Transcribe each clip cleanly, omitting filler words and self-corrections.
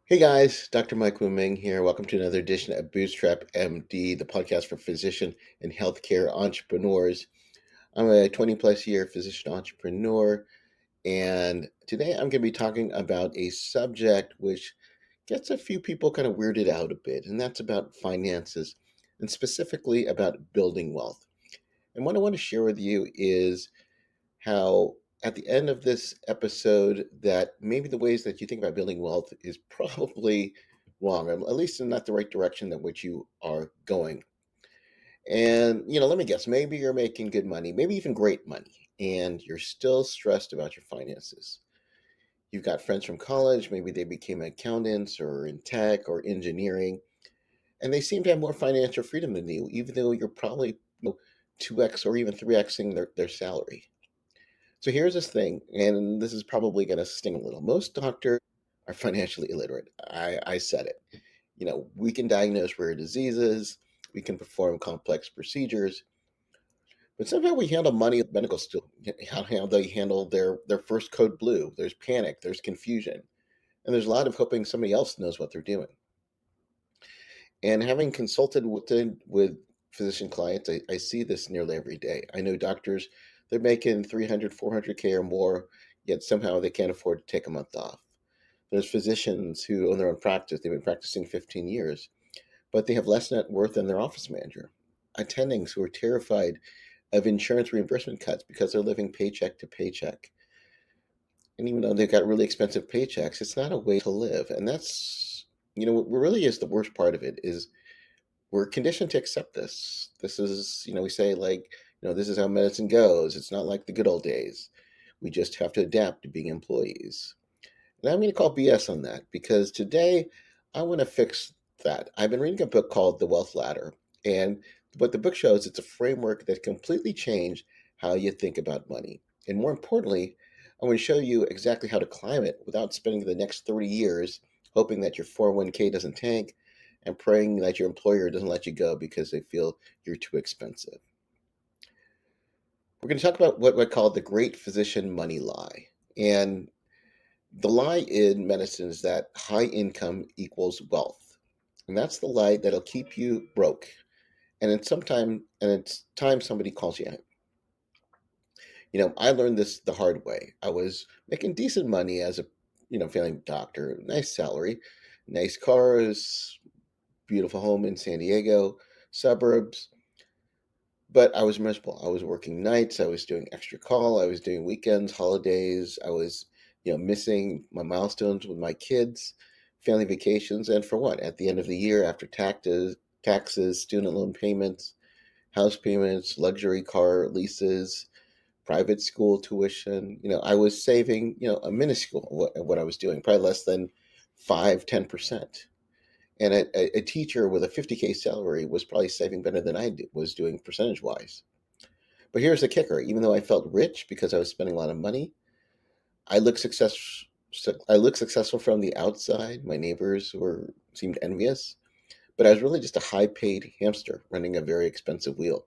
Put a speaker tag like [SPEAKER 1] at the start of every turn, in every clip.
[SPEAKER 1] Hey guys, Dr. Mike Woo-Ming here. Welcome to another edition of Bootstrap MD, the podcast for physician and healthcare entrepreneurs. I'm a 20 plus year physician entrepreneur, and today I'm going to be talking about a subject which gets a few people kind of weirded out a bit, and that's about finances and specifically about building wealth. And what I want to share with you is how at the end of this episode that maybe the ways that you think about building wealth is probably wrong, or at least in not the right direction that which you are going. And let me guess, maybe you're making good money, maybe even great money, and you're still stressed about your finances. You've got friends from college, maybe they became accountants or in tech or engineering, and they seem to have more financial freedom than you, even though you're probably 2x or even 3xing their salary. So here's this thing, and this is probably going to sting a little. Most doctors are financially illiterate. I said it. We can diagnose rare diseases, we can perform complex procedures, but somehow we handle money at medical school. How they handle their first code blue. There's panic, there's confusion, and there's a lot of hoping somebody else knows what they're doing. And having consulted with physician clients, I see this nearly every day. I know doctors, they're making 300, 400K or more, yet somehow they can't afford to take a month off. There's physicians who own their own practice. They've been practicing 15 years, but they have less net worth than their office manager. Attendings who are terrified of insurance reimbursement cuts because they're living paycheck to paycheck. And even though they've got really expensive paychecks, it's not a way to live. And that's, what really is the worst part of it is we're conditioned to accept this. This is, we say like, this is how medicine goes. It's not like the good old days. We just have to adapt to being employees. And I'm going to call BS on that because today I want to fix that. I've been reading a book called The Wealth Ladder. And what the book shows, it's a framework that completely changed how you think about money. And more importantly, I want to show you exactly how to climb it without spending the next 30 years hoping that your 401k doesn't tank and praying that your employer doesn't let you go because they feel you're too expensive. We're going to talk about what I call the great physician money lie. And the lie in medicine is that high income equals wealth. And that's the lie that'll keep you broke. And it's time somebody calls you out. I learned this the hard way. I was making decent money as a, family doctor, nice salary, nice cars, beautiful home in San Diego, suburbs. But I was miserable. I was working nights. I was doing extra call. I was doing weekends, holidays. I was, missing my milestones with my kids, family vacations, and for what? At the end of the year, after taxes, student loan payments, house payments, luxury car leases, private school tuition. I was saving, a minuscule what I was doing, probably less than 5, 10%. And a teacher with a 50K salary was probably saving better than was doing percentage wise. But here's the kicker: even though I felt rich because I was spending a lot of money, I looked success. I looked successful from the outside. My neighbors seemed envious, but I was really just a high-paid hamster running a very expensive wheel.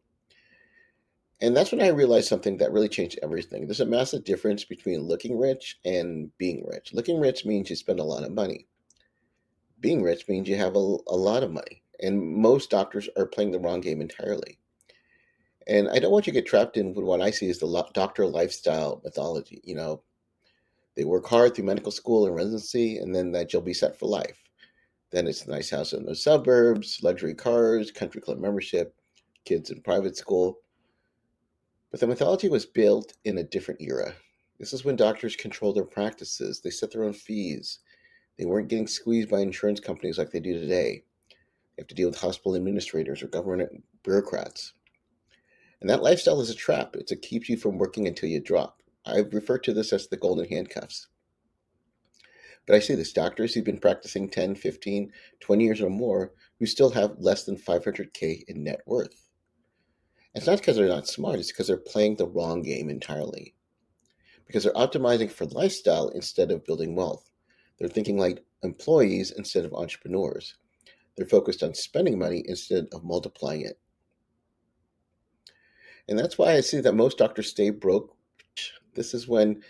[SPEAKER 1] And that's when I realized something that really changed everything. There's a massive difference between looking rich and being rich. Looking rich means you spend a lot of money. Being rich means you have a lot of money. And most doctors are playing the wrong game entirely. And I don't want you to get trapped in what I see as the doctor lifestyle mythology. They work hard through medical school and residency, and then that you'll be set for life. Then it's a nice house in the suburbs, luxury cars, country club membership, kids in private school. But the mythology was built in a different era. This is when doctors controlled their practices. They set their own fees. They weren't getting squeezed by insurance companies like they do today. They have to deal with hospital administrators or government bureaucrats. And that lifestyle is a trap. It's it keeps you from working until you drop. I refer to this as the golden handcuffs. But I see this doctors who've been practicing 10, 15, 20 years or more who still have less than 500K in net worth. It's not because they're not smart, it's because they're playing the wrong game entirely. Because they're optimizing for lifestyle instead of building wealth. They're thinking like employees instead of entrepreneurs. They're focused on spending money instead of multiplying it. And that's why I see that most doctors stay broke. This is when,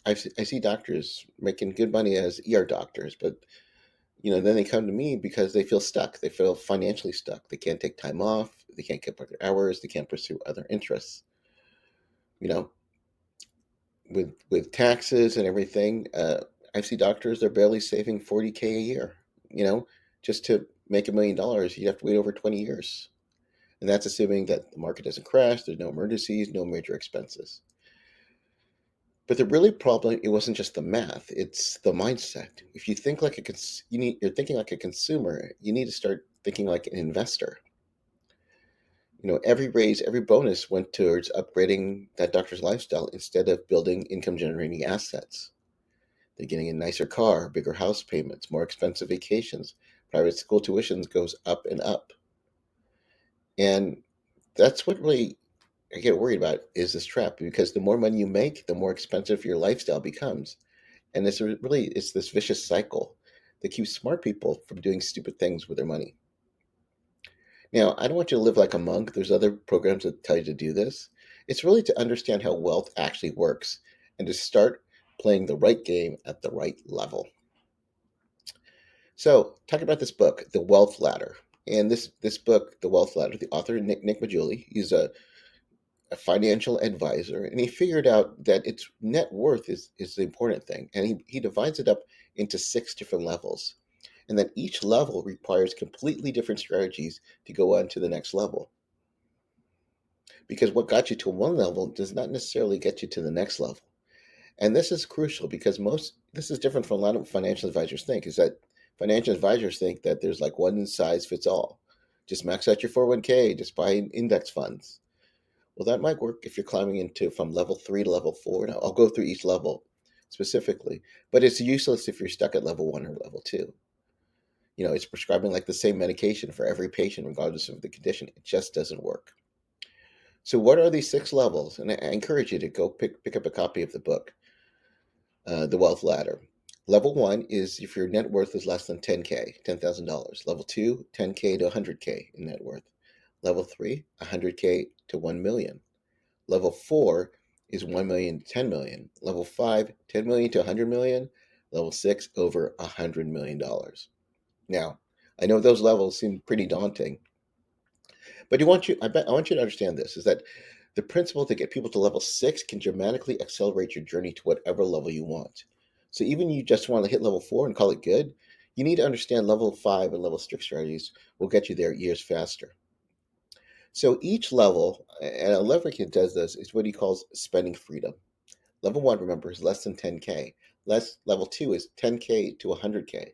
[SPEAKER 1] I see doctors making good money as ER doctors, but then they come to me because they feel stuck. They feel financially stuck. They can't take time off. They can't keep up their hours. They can't pursue other interests. You know, with taxes and everything, I see doctors they're barely saving 40K a year. You know, just to make $1 million, you have to wait over 20 years, and that's assuming that the market doesn't crash. There's no emergencies, no major expenses. But the really problem, it wasn't just the math; it's the mindset. If you think like you're thinking like a consumer. You need to start thinking like an investor. Every raise, every bonus went towards upgrading that doctor's lifestyle instead of building income generating assets. They're getting a nicer car, bigger house payments, more expensive vacations. Private school tuitions goes up and up. And that's what really I get worried about is this trap because the more money you make, the more expensive your lifestyle becomes. And it's this vicious cycle that keeps smart people from doing stupid things with their money. Now, I don't want you to live like a monk. There's other programs that tell you to do this. It's really to understand how wealth actually works and to start playing the right game at the right level. So, talk about this book, The Wealth Ladder. And this book, The Wealth Ladder, the author, Nick Maggiulli, he's a financial advisor, and he figured out that its net worth is the important thing. And he divides it up into 6 different levels. And that each level requires completely different strategies to go on to the next level. Because what got you to one level does not necessarily get you to the next level. And this is crucial because this is different from a lot of financial advisors think, is that financial advisors think that there's like one size fits all. Just max out your 401k, just buy index funds. Well, that might work if you're climbing into from level 3 to level 4. Now, I'll go through each level specifically, but it's useless if you're stuck at level 1 or level 2. It's prescribing like the same medication for every patient, regardless of the condition. It just doesn't work. So, what are these 6 levels? And I encourage you to go pick up a copy of the book, The Wealth Ladder. Level 1 is if your net worth is less than 10K, $10,000. Level 2, 10K to 100K in net worth. Level 3, 100K to 1 million. Level 4 is 1 million to 10 million. Level 5, 10 million to 100 million. Level 6, over $100 million. Now, I know those levels seem pretty daunting, but I want you to understand this is that the principle to get people to level 6 can dramatically accelerate your journey to whatever level you want. So even you just want to hit level 4 and call it good, you need to understand level 5 and level 6 strategies will get you there years faster. So each level, and a level kid does this, is what he calls spending freedom. Level 1, remember, is less than 10K. Level 2 is 10K to 100K.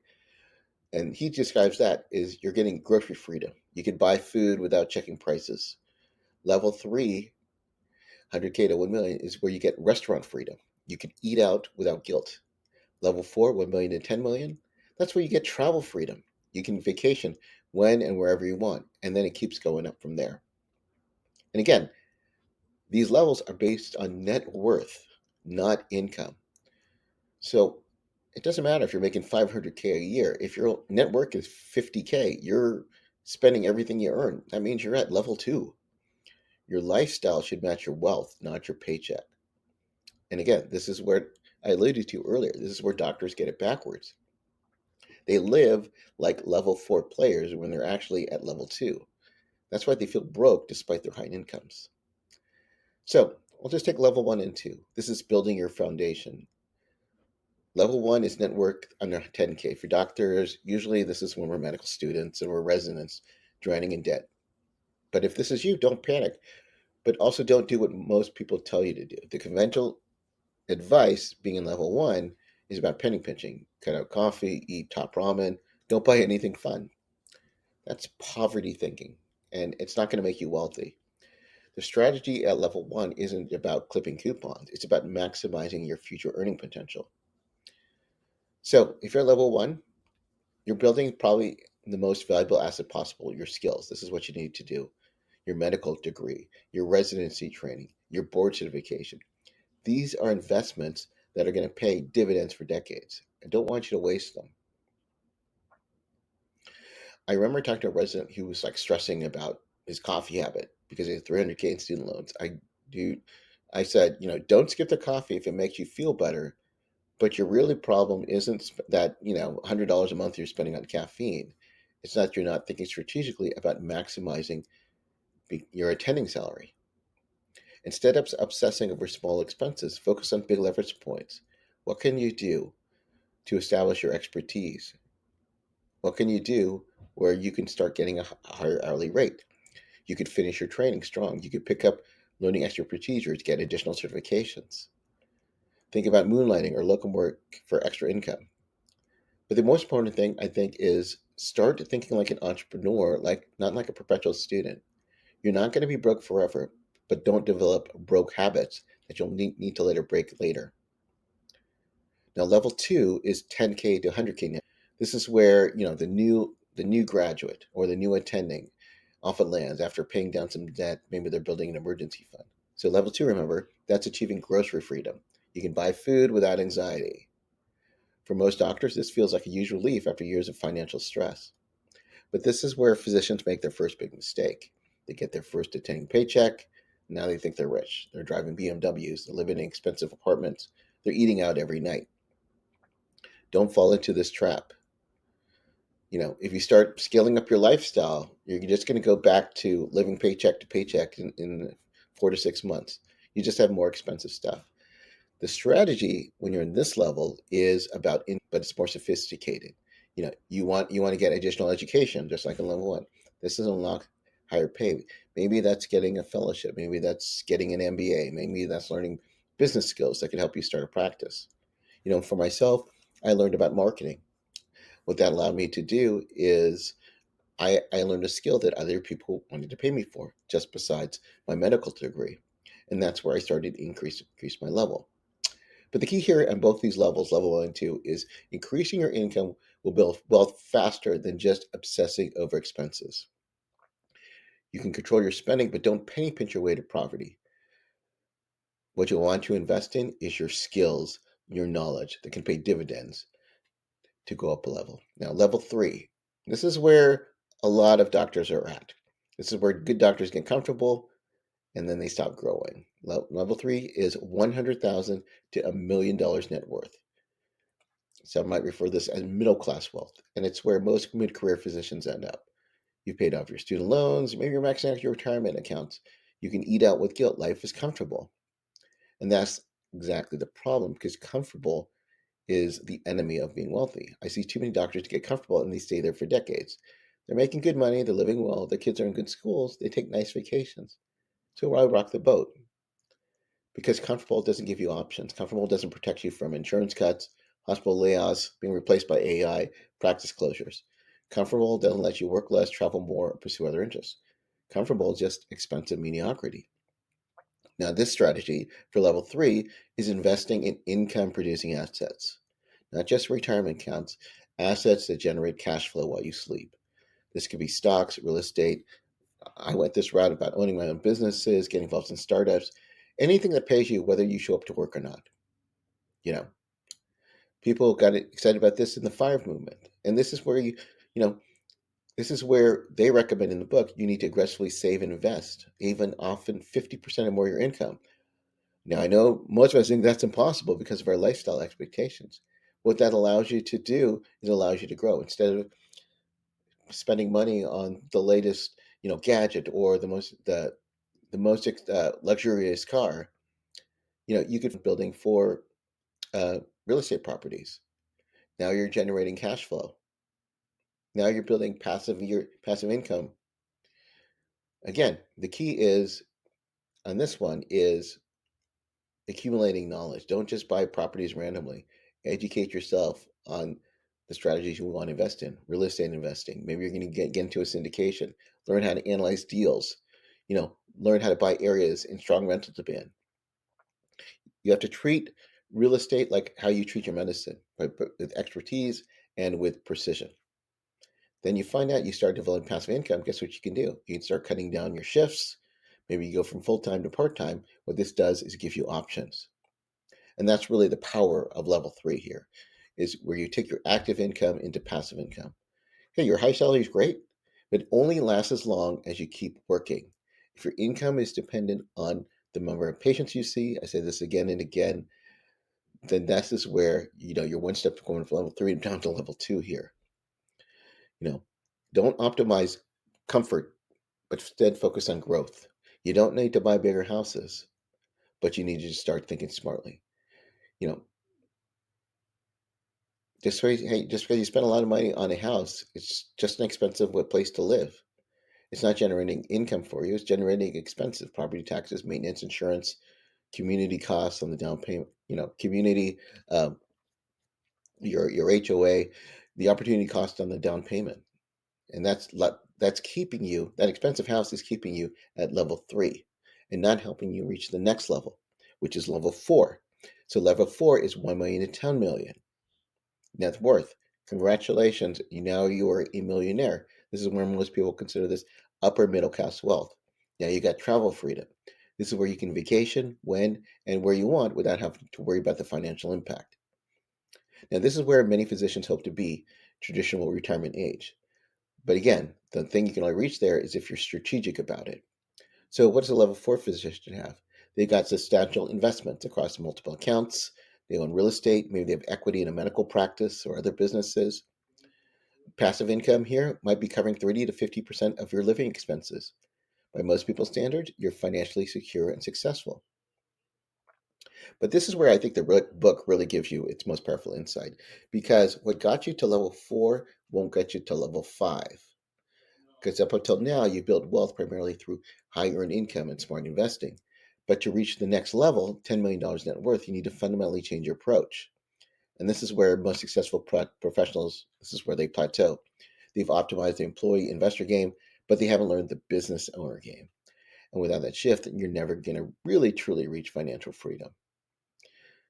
[SPEAKER 1] And he describes that as you're getting grocery freedom. You can buy food without checking prices. Level 3, 100K to 1 million, is where you get restaurant freedom. You can eat out without guilt. Level 4, 1 million to 10 million, that's where you get travel freedom. You can vacation when and wherever you want. And then it keeps going up from there. And again, these levels are based on net worth, not income. So it doesn't matter if you're making 500K a year. If your net worth is 50K, you're spending everything you earn. That means you're at level 2. Your lifestyle should match your wealth, not your paycheck. And again, this is where I alluded to earlier. This is where doctors get it backwards. They live like level 4 players when they're actually at level 2. That's why they feel broke despite their high incomes. So we'll just take level 1 and 2. This is building your foundation. Level 1 is net worth under 10K. For doctors, usually this is when we're medical students and we're residents drowning in debt. But if this is you, don't panic. But also don't do what most people tell you to do. The conventional advice, being in level 1, is about penny pinching. Cut out coffee, eat top ramen, don't buy anything fun. That's poverty thinking, and it's not going to make you wealthy. The strategy at level 1 isn't about clipping coupons. It's about maximizing your future earning potential. So if you're at level 1, you're building probably the most valuable asset possible, your skills. This is what you need to do. Your medical degree, your residency training, your board certification. These are investments that are going to pay dividends for decades. I don't want you to waste them. I remember talking to a resident who was like stressing about his coffee habit because he had 300K in student loans. I said, don't skip the coffee if it makes you feel better, but your really problem isn't that, $100 a month you're spending on caffeine. It's that you're not thinking strategically about maximizing your attending salary. Instead of obsessing over small expenses, focus on big leverage points. What can you do to establish your expertise? What can you do where you can start getting a higher hourly rate? You could finish your training strong. You could pick up learning extra procedures, get additional certifications. Think about moonlighting or locum work for extra income. But the most important thing, I think, is start thinking like an entrepreneur, like not like a perpetual student. You're not going to be broke forever, but don't develop broke habits that you'll need to later break later. Now, level two is 10K to 100K. This is where the new graduate or the new attending often lands after paying down some debt. Maybe they're building an emergency fund. So level two, remember, that's achieving grocery freedom. You can buy food without anxiety. For most doctors, this feels like a huge relief after years of financial stress. But this is where physicians make their first big mistake. They get their first attending paycheck. Now they think they're rich. They're driving BMWs. They're living in expensive apartments. They're eating out every night. Don't fall into this trap. If you start scaling up your lifestyle, you're just going to go back to living paycheck to paycheck in 4 to 6 months. You just have more expensive stuff. The strategy when you're in this level is about, but it's more sophisticated. You want to get additional education, just like in level one. This is unlock higher pay. Maybe that's getting a fellowship. Maybe that's getting an MBA. Maybe that's learning business skills that can help you start a practice. For myself, I learned about marketing. What that allowed me to do is I learned a skill that other people wanted to pay me for, just besides my medical degree. And that's where I started to increase my level. But the key here on both these levels, level one and two, is increasing your income will build wealth faster than just obsessing over expenses. You can control your spending, but don't penny pinch your way to poverty. What you'll want to invest in is your skills, your knowledge that can pay dividends to go up a level. Now, level three, this is where a lot of doctors are at. This is where good doctors get comfortable and then they stop growing. Level three is 100,000 to $1 million net worth. Some might refer to this as middle class wealth, and it's where most mid career physicians end up. You've paid off your student loans, maybe you're maxing out your retirement accounts. You can eat out with guilt. Life is comfortable. And that's exactly the problem because comfortable is the enemy of being wealthy. I see too many doctors get comfortable and they stay there for decades. They're making good money, they're living well, their kids are in good schools, they take nice vacations. So why rock the boat? Because comfortable doesn't give you options. Comfortable doesn't protect you from insurance cuts, hospital layoffs, being replaced by AI, practice closures. Comfortable doesn't let you work less, travel more, or pursue other interests. Comfortable is just expensive mediocrity. Now, this strategy for level three is investing in income producing assets, not just retirement accounts, assets that generate cash flow while you sleep. This could be stocks, real estate. I went this route about owning my own businesses, getting involved in startups, anything that pays you whether you show up to work or not. You know, people got excited about this in the fire movement. And this is where you know, this is where they recommend in the book you need to aggressively save and invest, even often 50% or more of your income. Now, I know most of us think that's impossible because of our lifestyle expectations. What that allows you to do is allows you to grow instead of spending money on the latest, gadget or the most luxurious car. You could building for real estate properties. Now you're generating cash flow. Now you're building passive income. Again, the key is on this one is accumulating knowledge. Don't just buy properties randomly. Educate yourself on the strategies you want to invest in. Real estate investing. Maybe you're going to get into a syndication. Learn how to analyze deals. Learn how to buy areas in strong rental demand. You have to treat real estate like how you treat your medicine, right? But with expertise and with precision. Then you find out you start developing passive income. Guess what you can do? You can start cutting down your shifts. Maybe you go from full time to part time. What this does is give you options. And that's really the power of level three here, is where you take your active income into passive income. Hey, your high salary is great, but it only lasts as long as you keep working. If your income is dependent on the number of patients you see, I say this again and again, then this is where, you're one step going from level 3 down to level 2 here. Don't optimize comfort, but instead focus on growth. You don't need to buy bigger houses, but you need to start thinking smartly. You know, just because you spend a lot of money on a house, it's just an expensive place to live. It's not generating income for you. It's generating expenses, property taxes, maintenance, insurance, community costs on the down payment. Community, um, your HOA, the opportunity cost on the down payment, and that's keeping you. That expensive house is keeping you at level 3, and not helping you reach the next level, which is level 4. So level 4 is 1 million to 10 million net worth. Congratulations, you are a millionaire. This is where most people consider this upper middle class wealth. Now you got travel freedom. This is where you can vacation when and where you want without having to worry about the financial impact. Now this is where many physicians hope to be, traditional retirement age. But again, the thing you can only reach there is if you're strategic about it. So what does a level 4 physician have? They've got substantial investments across multiple accounts. They own real estate. Maybe they have equity in a medical practice or other businesses. Passive income here might be covering 30 to 50% of your living expenses. By most people's standards, you're financially secure and successful. But this is where I think the book really gives you its most powerful insight, because what got you to level 4 won't get you to level 5. Because up until now, you built wealth primarily through high earned income and smart investing. But to reach the next level, $10 million net worth, you need to fundamentally change your approach. And this is where most successful professionals, this is where they plateau. They've optimized the employee investor game, but they haven't learned the business owner game. And without that shift, you're never going to really truly reach financial freedom.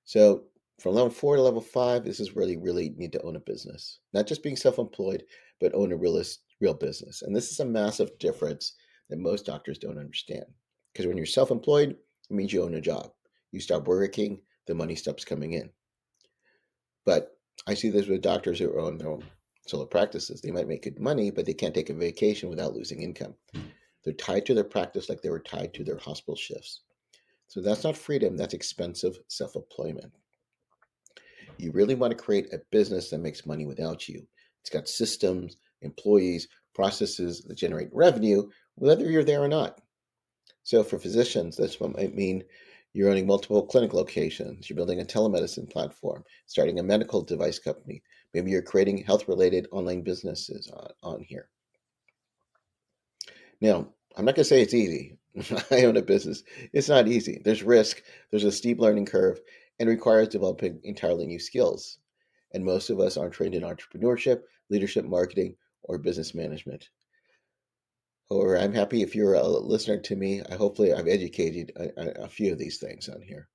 [SPEAKER 1] So from level 4 to level 5, this is where you really need to own a business. Not just being self-employed, but own a real business. And this is a massive difference that most doctors don't understand. Because when you're self-employed, it means you own a job. You stop working, the money stops coming in. But I see this with doctors who own their own solo practices. They might make good money, but they can't take a vacation without losing income. They're tied to their practice like they were tied to their hospital shifts. So that's not freedom, that's expensive self-employment. You really want to create a business that makes money without you. It's got systems, employees, processes that generate revenue, whether you're there or not. So for physicians, that's what might mean you're owning multiple clinic locations, you're building a telemedicine platform, starting a medical device company. Maybe you're creating health-related online businesses on here. Now, I'm not going to say it's easy. I own a business. It's not easy. There's risk, there's a steep learning curve, and requires developing entirely new skills. And most of us aren't trained in entrepreneurship, leadership, marketing, or business management. However, I'm happy if you're a listener to me. Hopefully I've educated a few of these things on here.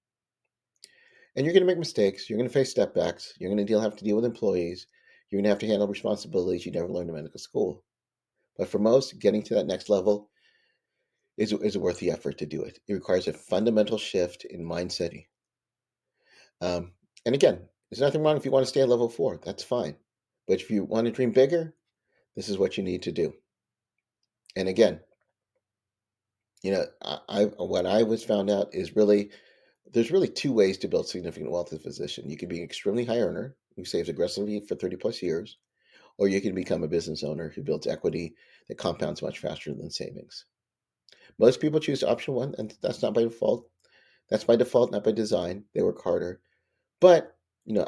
[SPEAKER 1] And you're going to make mistakes. You're going to face step backs. You're going to have to deal with employees. You're going to have to handle responsibilities you never learned in medical school. But for most, getting to that next level is worth the effort to do it. It requires a fundamental shift in mindset. And again, there's nothing wrong if you want to stay at level 4. That's fine. But if you want to dream bigger, this is what you need to do. And again, what I was found out is there's really two ways to build significant wealth as a physician. You can be an extremely high earner who saves aggressively for 30 plus years, or you can become a business owner who builds equity that compounds much faster than savings. Most people choose option 1, and that's not by default. That's by default, not by design. They work harder. But,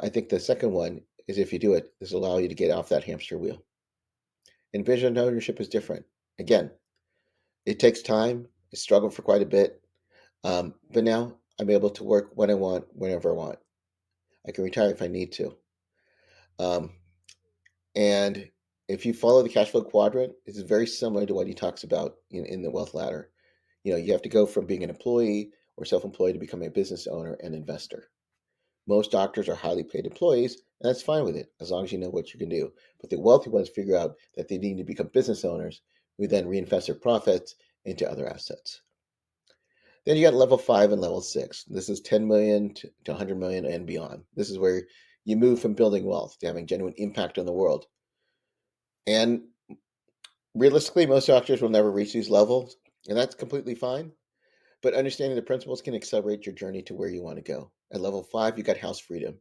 [SPEAKER 1] I think the second one is, if you do it, this will allow you to get off that hamster wheel. And vision ownership is different. Again, it takes time. I struggled for quite a bit. But now I'm able to work when I want, whenever I want. I can retire if I need to. Um, and if you follow the cash flow quadrant, it's very similar to what he talks about in the wealth ladder. You have to go from being an employee or self-employed to becoming a business owner and investor. Most doctors are highly paid employees, and that's fine with it, as long as you know what you can do. But the wealthy ones figure out that they need to become business owners, who then reinvest their profits into other assets. Then you got level 5 and level 6. This is 10 million to 100 million and beyond. This is where you move from building wealth to having genuine impact on the world. And realistically, most doctors will never reach these levels, and that's completely fine. But understanding the principles can accelerate your journey to where you want to go. At level 5, you got house freedom.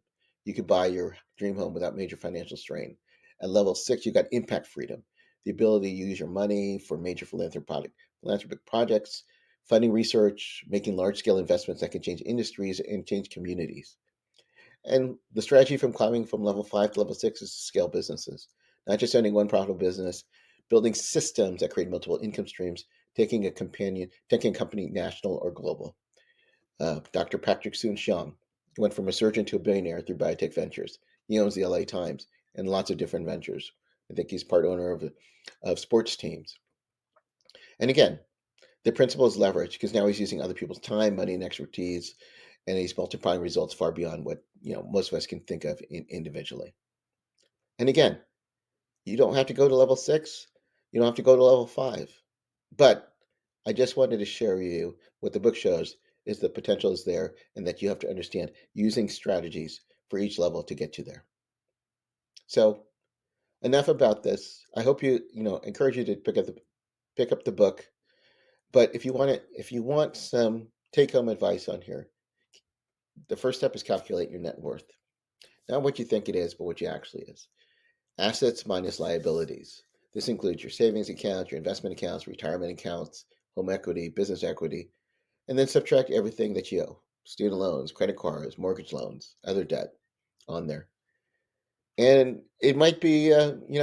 [SPEAKER 1] You could buy your dream home without major financial strain. At level 6, you got impact freedom, the ability to use your money for major philanthropic projects, funding research, making large scale investments that can change industries and change communities. And the strategy from climbing from level 5 to level 6 is to scale businesses, not just owning one profitable business, building systems that create multiple income streams, taking a company national or global. Dr. Patrick Soon-Shiong went from a surgeon to a billionaire through biotech ventures. He owns the LA Times and lots of different ventures. I think he's part owner of sports teams. And again, the principle is leverage because now he's using other people's time, money, and expertise, and he's multiplying results far beyond what most of us can think of individually. And again, you don't have to go to level 6. You don't have to go to level 5. But I just wanted to share with you what the book shows is the potential is there and that you have to understand using strategies for each level to get you there. So enough about this. I hope encourage you to pick up the book. But if you want some take home advice on here, the first step is calculate your net worth. Not what you think it is, but what you actually is. Assets minus liabilities. This includes your savings accounts, your investment accounts, retirement accounts, home equity, business equity, and then subtract everything that you owe: student loans, credit cards, mortgage loans, other debt on there. And it might be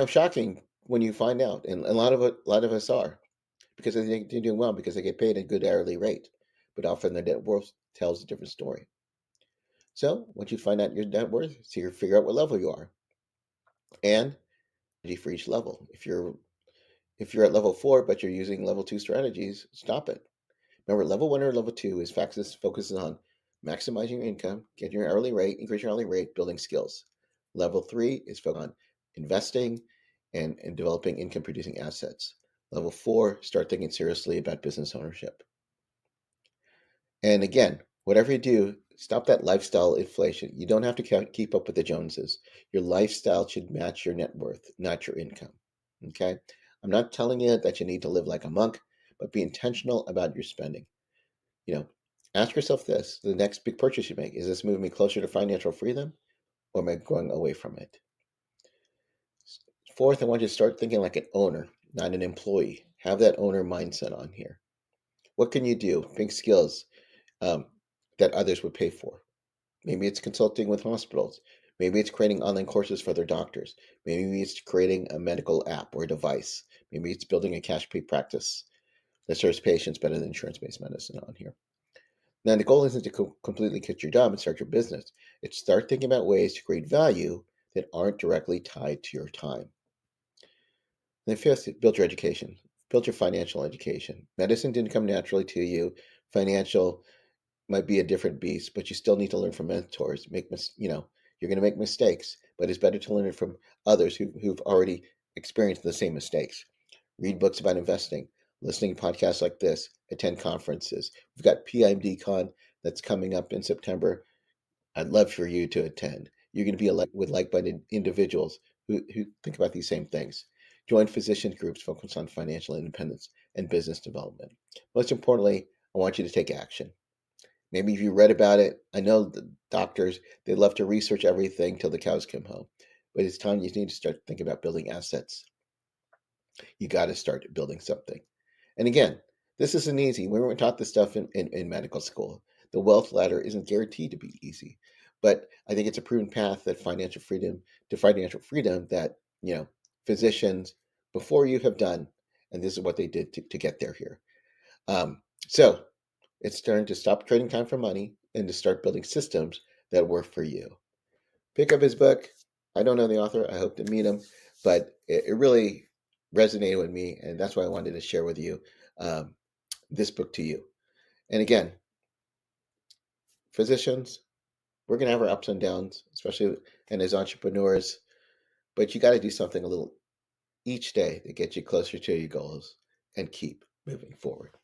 [SPEAKER 1] shocking when you find out, and a lot of us are, because they think they're doing well because they get paid a good hourly rate, but often their net worth tells a different story. So once you find out your net worth, so you figure out what level you are, and for each level. If you're at level 4 but you're using level 2 strategies, stop it. Remember, level 1 or level 2 is focuses on maximizing your income, getting your hourly rate, increase your hourly rate, building skills. Level 3 is focused on investing and developing income producing assets. Level 4, start thinking seriously about business ownership. And again, whatever you do, stop that lifestyle inflation. You don't have to keep up with the Joneses. Your lifestyle should match your net worth, not your income. Okay? I'm not telling you that you need to live like a monk, but be intentional about your spending. Ask yourself this: the next big purchase you make, is this moving me closer to financial freedom or am I going away from it? Fourth, I want you to start thinking like an owner, not an employee. Have that owner mindset on here. What can you do? Big skills um, that others would pay for. Maybe it's consulting with hospitals. Maybe it's creating online courses for their doctors. Maybe it's creating a medical app or device. Maybe it's building a cash pay practice that serves patients better than insurance-based medicine on here. Now, the goal isn't to completely quit your job and start your business. It's start thinking about ways to create value that aren't directly tied to your time. And then fifth, build your education. Build your financial education. Medicine didn't come naturally to you. Financial might be a different beast, but you still need to learn from mentors. You're going to make mistakes, but it's better to learn it from others who've already experienced the same mistakes. Read books about investing, listening to podcasts like this, attend conferences. We've got PIMDCon that's coming up in September. I'd love for you to attend. You're going to be with like-minded individuals who think about these same things. Join physician groups focused on financial independence and business development. Most importantly, I want you to take action. Maybe if you read about it, I know the doctors, they love to research everything till the cows come home. But it's time you need to start thinking about building assets. You got to start building something. And again, this isn't easy. We weren't taught this stuff in medical school. The wealth ladder isn't guaranteed to be easy. But I think it's a proven path that financial freedom that, physicians before you have done, and this is what they did to get there here. So it's time to stop trading time for money and to start building systems that work for you. Pick up his book. I don't know the author. I hope to meet him, but it really resonated with me, and that's why I wanted to share with you this book to you. And again, physicians, we're going to have our ups and downs, especially and as entrepreneurs, but you got to do something a little each day to get you closer to your goals and keep moving forward.